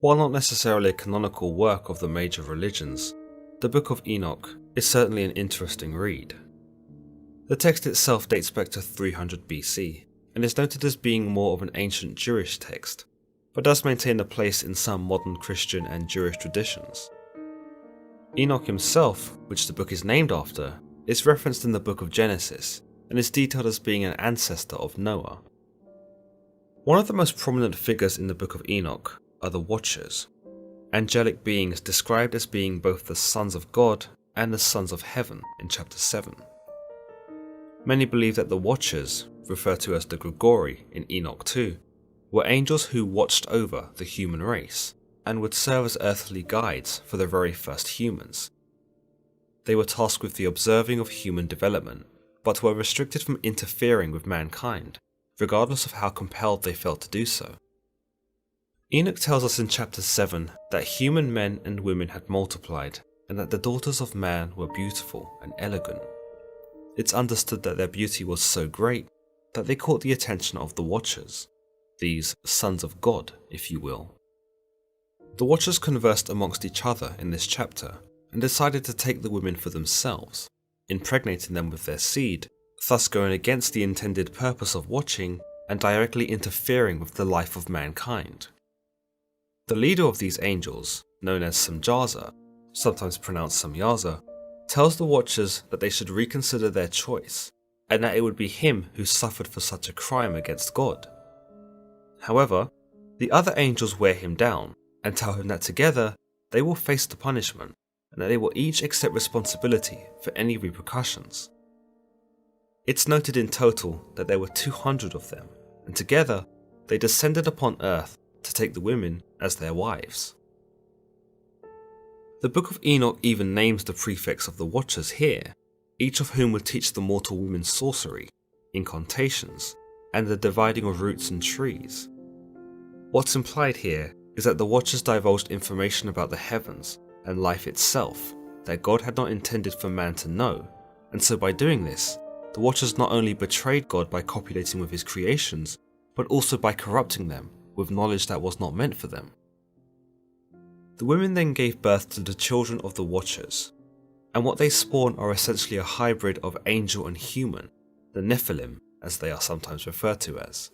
While not necessarily a canonical work of the major religions, the Book of Enoch is certainly an interesting read. The text itself dates back to 300 BC and is noted as being more of an ancient Jewish text, but does maintain a place in some modern Christian and Jewish traditions. Enoch himself, which the book is named after, is referenced in the book of Genesis and is detailed as being an ancestor of Noah. One of the most prominent figures in the book of Enoch are the Watchers, angelic beings described as being both the sons of God and the sons of heaven in chapter 7. Many believe that the Watchers, referred to as the Grigori in Enoch 2, were angels who watched over the human race and would serve as earthly guides for the very first humans. They were tasked with the observing of human development, but were restricted from interfering with mankind, regardless of how compelled they felt to do so. Enoch tells us in chapter 7 that human men and women had multiplied and that the daughters of man were beautiful and elegant. It's understood that their beauty was so great that they caught the attention of the Watchers, these sons of God, if you will. The Watchers conversed amongst each other in this chapter and decided to take the women for themselves, impregnating them with their seed, thus going against the intended purpose of watching and directly interfering with the life of mankind. The leader of these angels, known as Samjaza, sometimes pronounced Samyaza, tells the Watchers that they should reconsider their choice, and that it would be him who suffered for such a crime against God. However, the other angels wear him down and tell him that together they will face the punishment, and that they will each accept responsibility for any repercussions. It's noted in total that there were 200 of them, and together they descended upon earth to take the women as their wives. The Book of Enoch even names the prefects of the Watchers here, each of whom would teach the mortal women sorcery, incantations, and the dividing of roots and trees. What's implied here is that the Watchers divulged information about the heavens and life itself that God had not intended for man to know, and so by doing this, the Watchers not only betrayed God by copulating with his creations, but also by corrupting them with knowledge that was not meant for them. The women then gave birth to the children of the Watchers, and what they spawn are essentially a hybrid of angel and human, the Nephilim, as they are sometimes referred to as.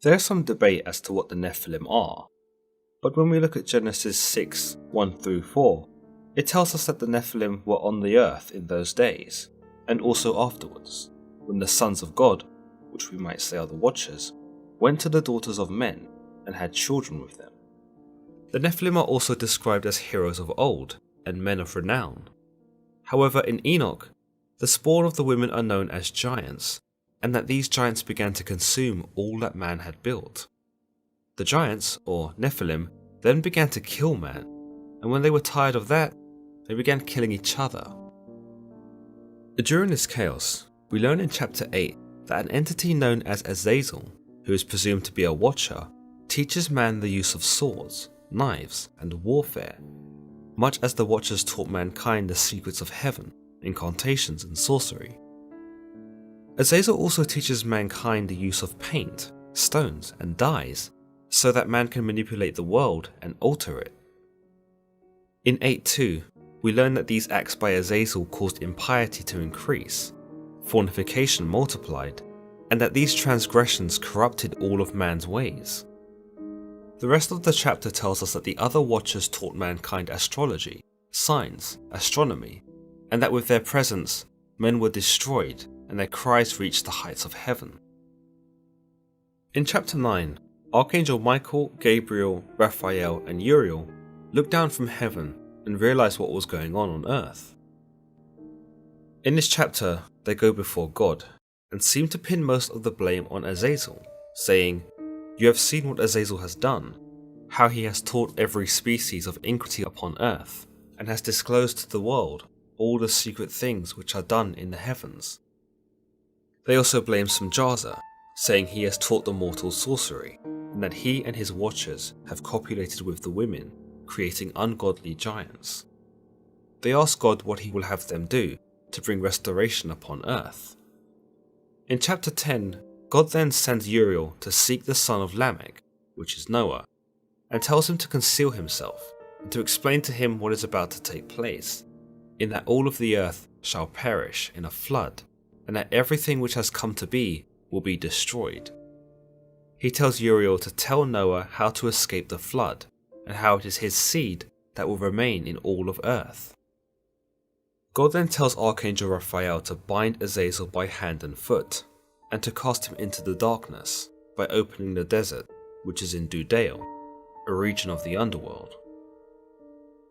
There is some debate as to what the Nephilim are, but when we look at Genesis 6, 1-4, it tells us that the Nephilim were on the earth in those days, and also afterwards, when the sons of God, which we might say are the Watchers, went to the daughters of men and had children with them. The Nephilim are also described as heroes of old and men of renown. However, in Enoch, the spawn of the women are known as giants, and that these giants began to consume all that man had built. The giants, or Nephilim, then began to kill man, and when they were tired of that, they began killing each other. During this chaos, we learn in chapter 8 that an entity known as Azazel, who is presumed to be a watcher, teaches man the use of swords, knives, and warfare, much as the Watchers taught mankind the secrets of heaven, incantations, and sorcery. Azazel also teaches mankind the use of paint, stones, and dyes, so that man can manipulate the world and alter it. In 8.2, we learn that these acts by Azazel caused impiety to increase, fornication multiplied, and that these transgressions corrupted all of man's ways. The rest of the chapter tells us that the other Watchers taught mankind astrology, signs, astronomy, and that with their presence, men were destroyed and their cries reached the heights of heaven. In chapter 9, Archangel Michael, Gabriel, Raphael, and Uriel looked down from heaven and realized what was going on earth. In this chapter, they go before God and seem to pin most of the blame on Azazel, saying, "You have seen what Azazel has done, how he has taught every species of iniquity upon earth, and has disclosed to the world all the secret things which are done in the heavens." They also blame Samjaza, saying he has taught the mortals sorcery, and that he and his Watchers have copulated with the women, creating ungodly giants. They ask God what he will have them do to bring restoration upon earth. In chapter 10, God then sends Uriel to seek the son of Lamech, which is Noah, and tells him to conceal himself and to explain to him what is about to take place, in that all of the earth shall perish in a flood, and that everything which has come to be will be destroyed. He tells Uriel to tell Noah how to escape the flood, and how it is his seed that will remain in all of earth. God then tells Archangel Raphael to bind Azazel by hand and foot, and to cast him into the darkness by opening the desert, which is in Dudael, a region of the underworld.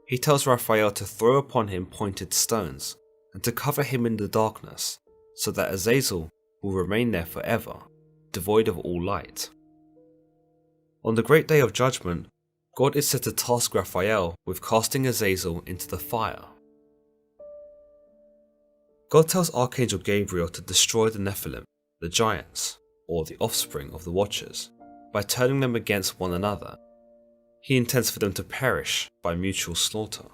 He tells Raphael to throw upon him pointed stones, and to cover him in the darkness, so that Azazel will remain there forever, devoid of all light. On the great day of judgment, God is said to task Raphael with casting Azazel into the fire. God tells Archangel Gabriel to destroy the Nephilim, the giants, or the offspring of the Watchers, by turning them against one another. He intends for them to perish by mutual slaughter.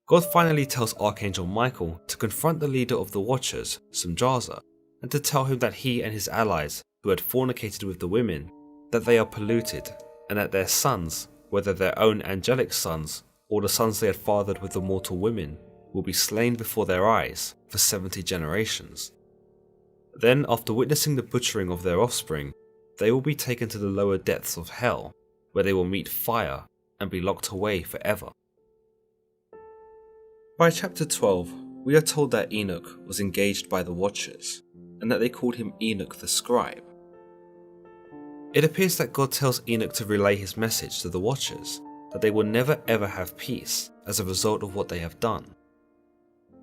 God finally tells Archangel Michael to confront the leader of the Watchers, Samjaza, and to tell him that he and his allies who had fornicated with the women, that they are polluted, and that their sons, whether their own angelic sons or the sons they had fathered with the mortal women, will be slain before their eyes for 70 generations. Then, after witnessing the butchering of their offspring, they will be taken to the lower depths of hell, where they will meet fire and be locked away forever. By chapter 12, we are told that Enoch was engaged by the Watchers, and that they called him Enoch the Scribe. It appears that God tells Enoch to relay his message to the Watchers, that they will never ever have peace as a result of what they have done.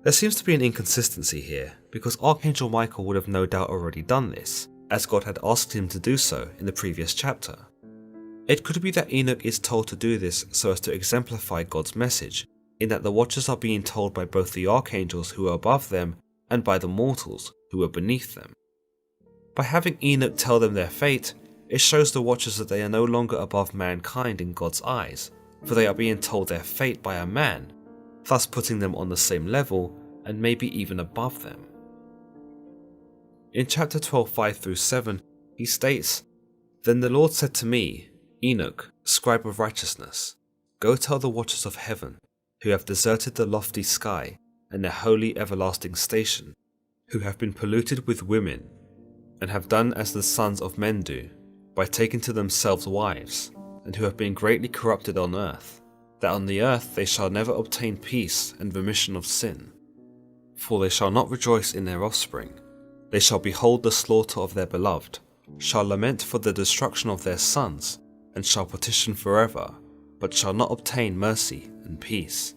There seems to be an inconsistency here, because Archangel Michael would have no doubt already done this, as God had asked him to do so in the previous chapter. It could be that Enoch is told to do this so as to exemplify God's message, in that the Watchers are being told by both the archangels who are above them and by the mortals who are beneath them. By having Enoch tell them their fate, it shows the Watchers that they are no longer above mankind in God's eyes, for they are being told their fate by a man, thus putting them on the same level and maybe even above them. In chapter 12, 5-7, he states, "Then the Lord said to me, Enoch, scribe of righteousness, go tell the Watchers of heaven, who have deserted the lofty sky and their holy everlasting station, who have been polluted with women, and have done as the sons of men do, by taking to themselves wives, and who have been greatly corrupted on earth, that on the earth they shall never obtain peace and remission of sin. For they shall not rejoice in their offspring, they shall behold the slaughter of their beloved, shall lament for the destruction of their sons, and shall petition forever, but shall not obtain mercy and peace."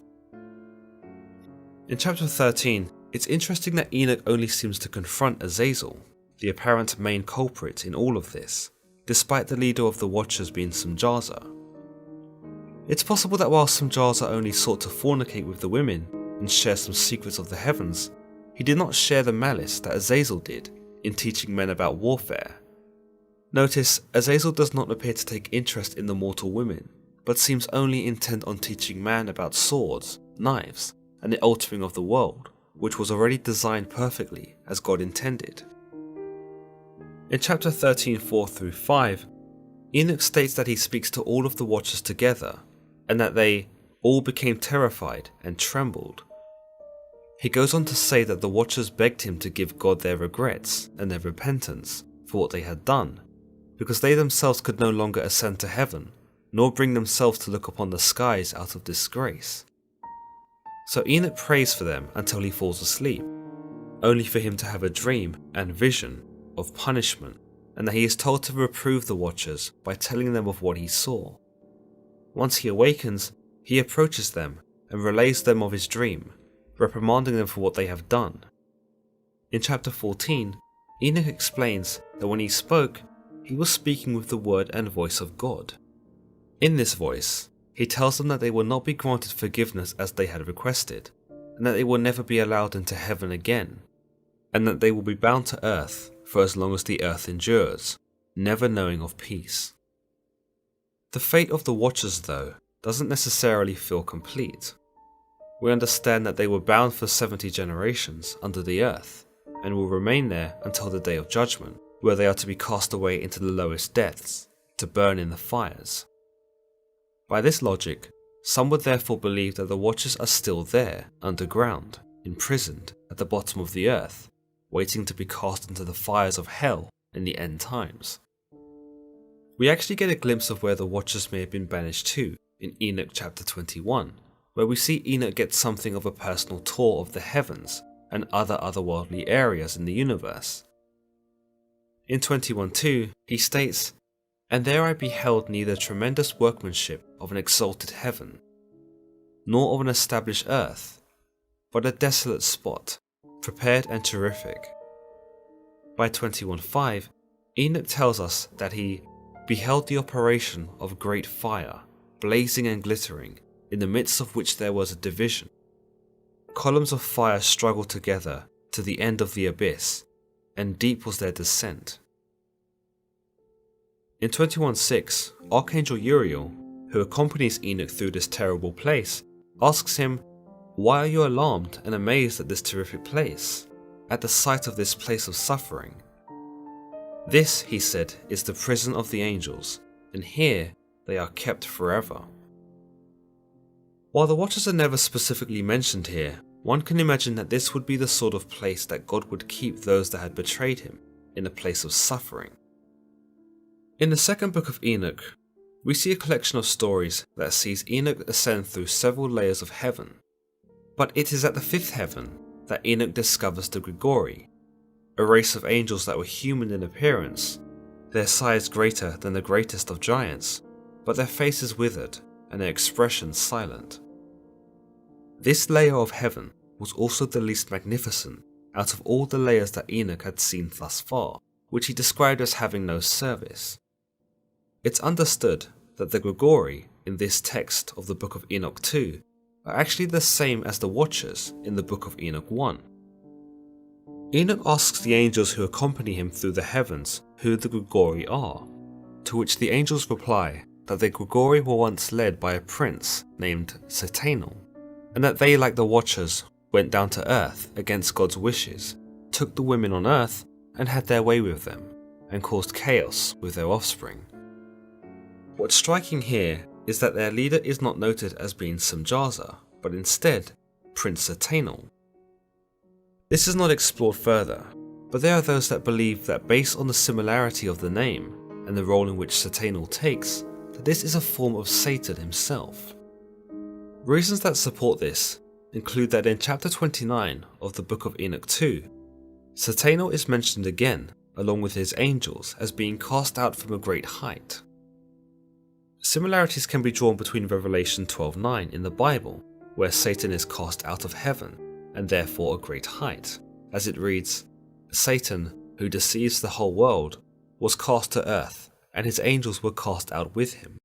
In chapter 13, it's interesting that Enoch only seems to confront Azazel, the apparent main culprit in all of this, despite the leader of the Watchers being Samjaza. It's possible that while Samjaza only sought to fornicate with the women and share some secrets of the heavens, he did not share the malice that Azazel did in teaching men about warfare. Notice, Azazel does not appear to take interest in the mortal women, but seems only intent on teaching man about swords, knives, and the altering of the world, which was already designed perfectly as God intended. In chapter 13, 4-5, Enoch states that he speaks to all of the Watchers together, and that they all became terrified and trembled. He goes on to say that the Watchers begged him to give God their regrets and their repentance for what they had done, because they themselves could no longer ascend to heaven, nor bring themselves to look upon the skies out of disgrace. So Enoch prays for them until he falls asleep, only for him to have a dream and vision of punishment, and that he is told to reprove the Watchers by telling them of what he saw. Once he awakens, he approaches them and relays them of his dream, reprimanding them for what they have done. In chapter 14, Enoch explains that when he spoke, he was speaking with the word and voice of God. In this voice, he tells them that they will not be granted forgiveness as they had requested, and that they will never be allowed into heaven again, and that they will be bound to earth for as long as the earth endures, never knowing of peace. The fate of the Watchers, though, doesn't necessarily feel complete. We understand that they were bound for 70 generations under the earth, and will remain there until the day of judgment, where they are to be cast away into the lowest depths, to burn in the fires. By this logic, some would therefore believe that the Watchers are still there, underground, imprisoned at the bottom of the earth, waiting to be cast into the fires of hell in the end times. We actually get a glimpse of where the Watchers may have been banished to in Enoch chapter 21, where we see Enoch get something of a personal tour of the heavens and other otherworldly areas in the universe. In 21:2, he states, "And there I beheld neither tremendous workmanship of an exalted heaven, nor of an established earth, but a desolate spot, prepared and terrific." By 21:5, Enoch tells us that he beheld the operation of great fire, blazing and glittering, in the midst of which there was a division. Columns of fire struggled together to the end of the abyss, and deep was their descent. In 21:6, Archangel Uriel, who accompanies Enoch through this terrible place, asks him, "Why are you alarmed and amazed at this terrific place, at the sight of this place of suffering? This," he said, "is the prison of the angels, and here they are kept forever." While the Watchers are never specifically mentioned here, one can imagine that this would be the sort of place that God would keep those that had betrayed him, in a place of suffering. In the second book of Enoch, we see a collection of stories that sees Enoch ascend through several layers of heaven, but it is at the fifth heaven that Enoch discovers the Grigori, a race of angels that were human in appearance, their size greater than the greatest of giants, but their faces withered and their expressions silent. This layer of heaven was also the least magnificent out of all the layers that Enoch had seen thus far, which he described as having no service. It's understood that the Grigori in this text of the Book of Enoch 2 are actually the same as the Watchers in the Book of Enoch 1. Enoch asks the angels who accompany him through the heavens who the Grigori are, to which the angels reply that the Grigori were once led by a prince named Satanel, and that they, like the Watchers, went down to earth against God's wishes, took the women on earth and had their way with them, and caused chaos with their offspring. What's striking here is that their leader is not noted as being Samjaza, but instead Prince Satanel. This is not explored further, but there are those that believe that based on the similarity of the name and the role in which Satanel takes, that this is a form of Satan himself. Reasons that support this include that in chapter 29 of the Book of Enoch 2, Satanel is mentioned again along with his angels as being cast out from a great height. Similarities can be drawn between Revelation 12:9 in the Bible, where Satan is cast out of heaven and therefore a great height, as it reads, "Satan, who deceives the whole world, was cast to earth, and his angels were cast out with him."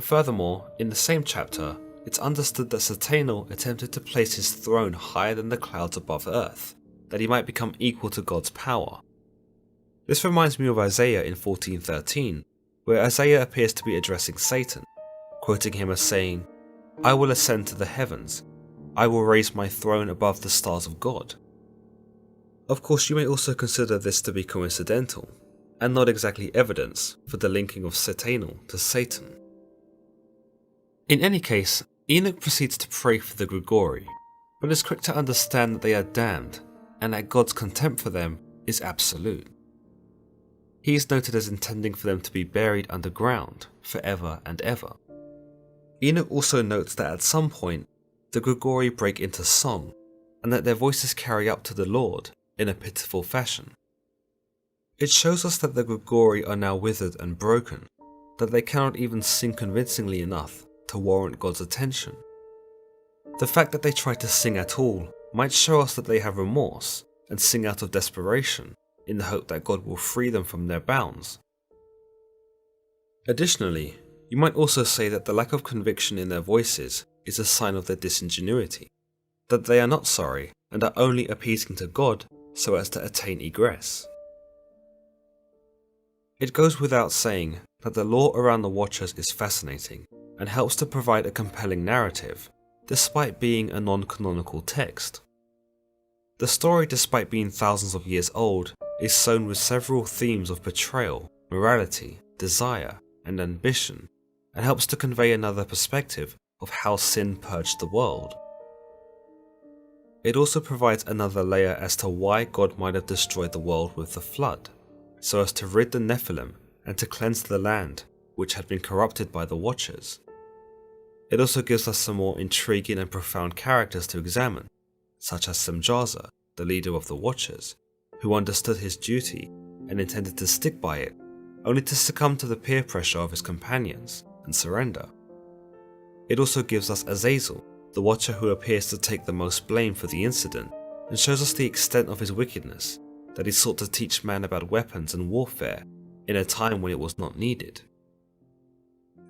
Furthermore, in the same chapter, it's understood that Satanel attempted to place his throne higher than the clouds above earth, that he might become equal to God's power. This reminds me of Isaiah in 14:13, where Isaiah appears to be addressing Satan, quoting him as saying, "I will ascend to the heavens, I will raise my throne above the stars of God." Of course, you may also consider this to be coincidental, and not exactly evidence for the linking of Satanel to Satan. In any case, Enoch proceeds to pray for the Grigori, but is quick to understand that they are damned, and that God's contempt for them is absolute. He is noted as intending for them to be buried underground forever and ever. Enoch also notes that at some point, the Grigori break into song, and that their voices carry up to the Lord in a pitiful fashion. It shows us that the Grigori are now withered and broken, that they cannot even sing convincingly enough to warrant God's attention. The fact that they try to sing at all might show us that they have remorse and sing out of desperation in the hope that God will free them from their bounds. Additionally, you might also say that the lack of conviction in their voices is a sign of their disingenuity, that they are not sorry and are only appeasing to God so as to attain egress. It goes without saying that the lore around the Watchers is fascinating and helps to provide a compelling narrative, despite being a non-canonical text. The story, despite being thousands of years old, is sown with several themes of betrayal, morality, desire, and ambition, and helps to convey another perspective of how sin purged the world. It also provides another layer as to why God might have destroyed the world with the flood, so as to rid the Nephilim and to cleanse the land, which had been corrupted by the Watchers. It also gives us some more intriguing and profound characters to examine, such as Semjaza, the leader of the Watchers, who understood his duty and intended to stick by it, only to succumb to the peer pressure of his companions and surrender. It also gives us Azazel, the Watcher who appears to take the most blame for the incident, and shows us the extent of his wickedness, that he sought to teach man about weapons and warfare in a time when it was not needed.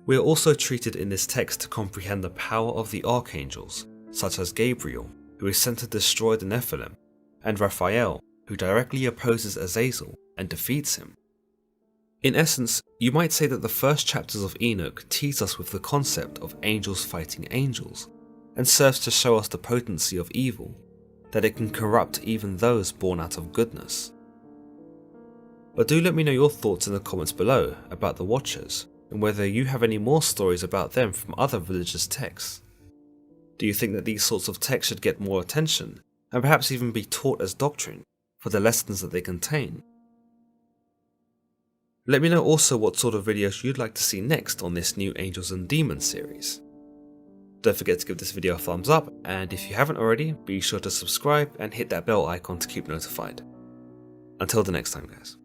We are also treated in this text to comprehend the power of the archangels, such as Gabriel, who is sent to destroy the Nephilim, and Raphael, who directly opposes Azazel and defeats him. In essence, you might say that the first chapters of Enoch tease us with the concept of angels fighting angels, and serves to show us the potency of evil, that it can corrupt even those born out of goodness. But do let me know your thoughts in the comments below about the Watchers, and whether you have any more stories about them from other religious texts. Do you think that these sorts of texts should get more attention, and perhaps even be taught as doctrine, for the lessons that they contain? Let me know also what sort of videos you'd like to see next on this new Angels and Demons series. Don't forget to give this video a thumbs up, and if you haven't already, be sure to subscribe and hit that bell icon to keep notified. Until the next time, guys.